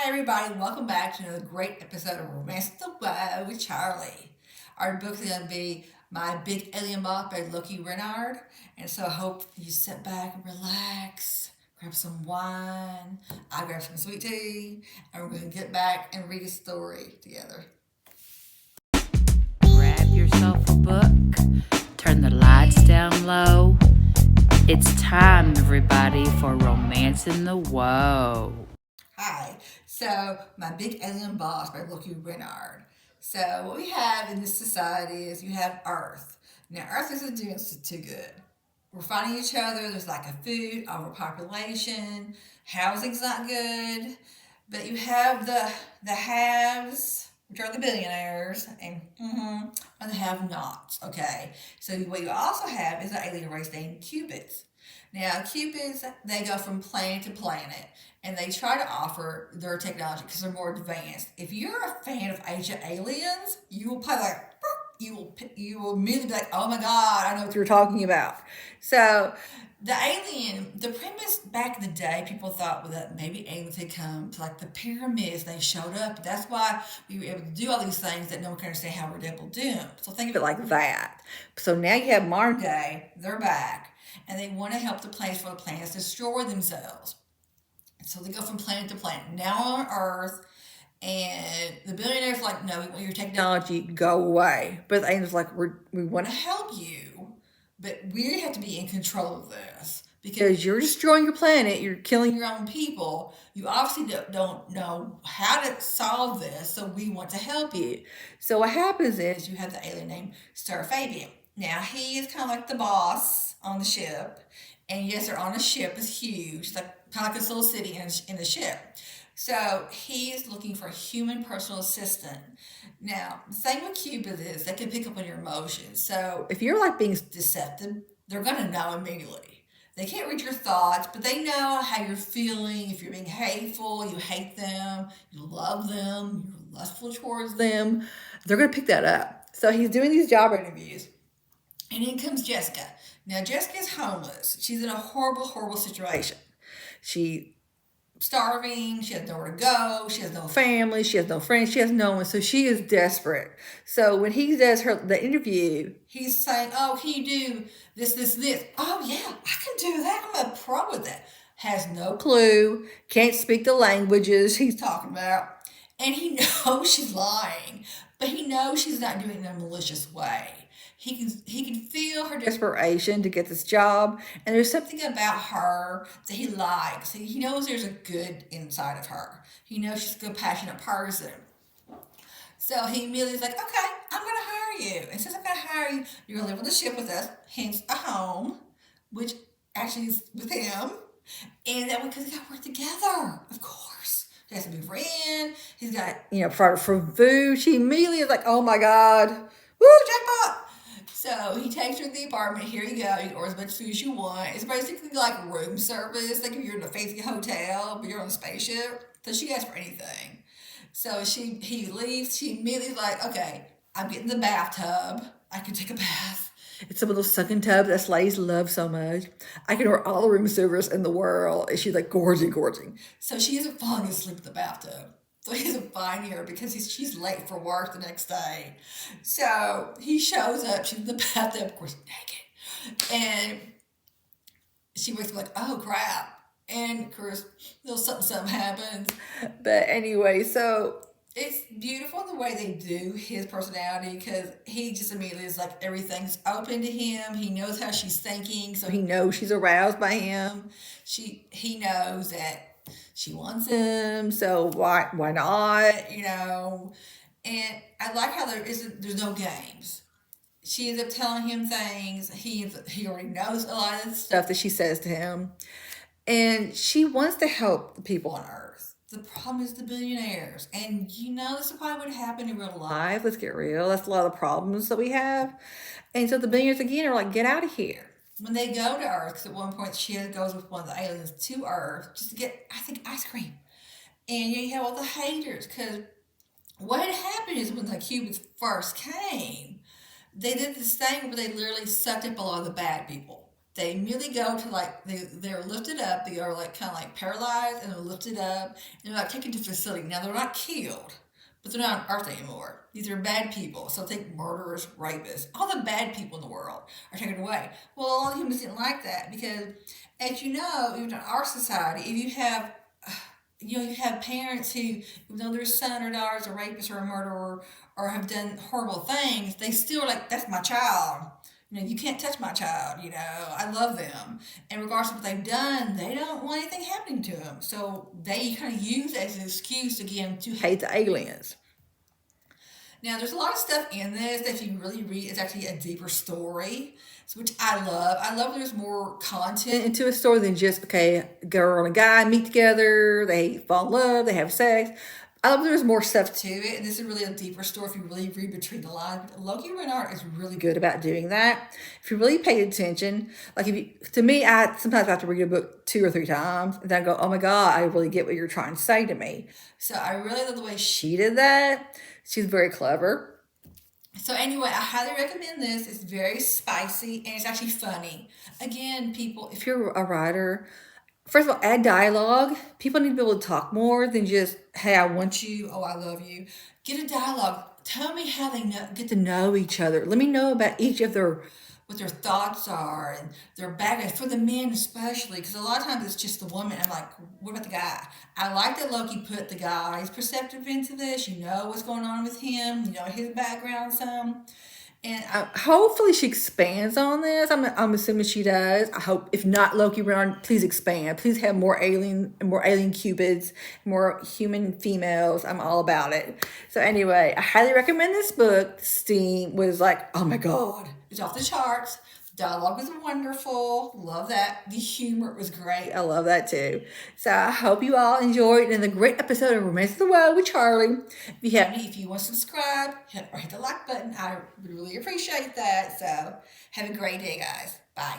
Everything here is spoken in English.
Hi, everybody. Welcome back to another great episode of Romance the Wow with Charley. Our book is going to be My Big Alien Boss by Loki Renard. And so I hope you sit back and relax, grab some wine. I grab some sweet tea, and we're going to get back and read a story together. Grab yourself a book, turn the lights down low. It's time, everybody, for Romance in the Woe. Hi. So, My Big Alien Boss by Loki Renard. So, what we have in this society is you have Earth. Now, Earth isn't doing too good. We're fighting each other. There's lack of food, overpopulation, housing's not good. But you have the haves, which are the billionaires, and the have-nots. Okay, so what you also have is an alien race named Cupids. Now, Cupids, they go from planet to planet, and they try to offer their technology because they're more advanced. If you're a fan of Ancient Aliens, you will probably like you will immediately be like, oh my god, I know what you're talking about. So the premise back in the day, people thought that maybe aliens had come to like the pyramids, they showed up. That's why we were able to do all these things that no one can understand how we're able to do them. So think of it like that. So now you have modern day, they're back, and they want to help the planets for the planets destroy themselves. So they go from planet to planet. Now on Earth, and the billionaires are like, no, we want your technology, go away. But the aliens like, we want to help you, but we have to be in control of this because you're destroying your planet, you're killing your own people. You obviously don't know how to solve this, so we want to help you. So what happens is you have the alien named Sir Fabian. Now he is kind of like the boss on the ship, and yes, they're on a ship. It's huge, like kind of like this little city in the ship. So he is looking for a human personal assistant. Now, the thing with Cupid is they can pick up on your emotions. So if you're like being deceptive, they're gonna know immediately. They can't read your thoughts, but they know how you're feeling. If you're being hateful, you hate them, you love them, you're lustful towards them, they're gonna pick that up. So he's doing these job interviews. And in comes Jessica. Now Jessica's homeless. She's in a horrible, horrible situation. She starving, she has nowhere to go, she has no family, she has no friends, she has no one, so she is desperate. So when he does the interview, he's saying, oh, can you do this? Oh yeah, I can do that, I'm a pro with that. Has no clue, can't speak the languages he's talking about, and he knows she's lying, but he knows she's not doing it in a malicious way. He can feel her desperation to get this job, and there's something about her that he likes. He knows there's a good inside of her. He knows she's a good, passionate person. So he immediately is like, okay, I'm going to hire you. And since I'm going to hire you, you're going to live on the ship with us, hence a home, which actually is with him. And that because they got to work together, of course. He has to move her in. He's got, provide for food. She immediately is like, oh my God, woo, jackpot. So he takes her to the apartment. Here you go. You can order as much food as you want. It's basically like room service. Like if you're in a fancy hotel, but you're on a spaceship. So she asks for anything. So he leaves. She immediately is like, okay, I'm getting the bathtub. I can take a bath. It's some of those sucking tubs that ladies love so much. I can order all the room service in the world. And she's like gorging. So she isn't falling asleep in the bathtub. So he doesn't find her because she's late for work the next day. So he shows up. She's in the bathtub, of course, naked. And she wakes up like, oh, crap. And, of course, little something happens. But anyway, so it's beautiful the way they do his personality because he just immediately is like everything's open to him. He knows how she's thinking, so he knows she's aroused by him. He knows that she wants him, so why not? And I like how there's no games. She ends up telling him things. He already knows a lot of the stuff that she says to him, and she wants to help the people on Earth. The problem is the billionaires, and this is probably what happened in real life. Let's get real. That's a lot of the problems that we have, and so the billionaires again are like, get out of here. When they go to Earth, because at one point she goes with one of the aliens to Earth just to get, I think, ice cream. And you have all the haters, because what had happened is when the Cubans first came, they did this thing where they literally sucked up a lot of the bad people. they immediately go to like they're lifted up. They are like kind of like paralyzed, and they're lifted up, and they're like taken to a facility. Now they're not killed, but they're not on Earth anymore. These are bad people. So think murderers, rapists, all the bad people in the world are taken away. Well, all the humans didn't like that because, as you know, even in our society, if you have you have parents who, even though their son or daughter is a rapist or a murderer or have done horrible things, they still like, that's my child. You can't touch my child. I love them. And regardless of what they've done, they don't want anything happening to them. So they kind of use it as an excuse, again, to hate the aliens. Now, there's a lot of stuff in this that if you really read, it's actually a deeper story, which I love. I love there's more content into a story than just, okay, a girl and a guy meet together, they fall in love, they have sex. I love there's more stuff to it, and this is really a deeper story if you really read between the lines. Loki Renard is really good about doing that. If you really pay attention, like to me, I sometimes have to read a book 2 or 3 times, and then I go, oh my God, I really get what you're trying to say to me. So I really love the way she did that. She's very clever. So anyway, I highly recommend this. It's very spicy, and it's actually funny. Again, people, if you're a writer, first of all, add dialogue. People need to be able to talk more than just, hey, I want you, oh, I love you. Get a dialogue. Tell me how they get to know each other. Let me know about each of what their thoughts are and their background, for the men especially, because a lot of times it's just the woman. I'm like, what about the guy? I like that Loki put the guy's perspective into this. You know what's going on with him. You know his background some. And hopefully she expands on this. I'm assuming she does. I hope. If not, Loki Renard, please expand. Please have more alien cupids, more human females. I'm all about it. So anyway, I highly recommend this book. Steam was like, oh my God, it's off the charts. Dialogue was wonderful. Love that. The humor was great. I love that too. So I hope you all enjoyed in the great episode of Romance of the World with Charley. If you want to subscribe or hit the like button, I would really appreciate that. So have a great day, guys. Bye.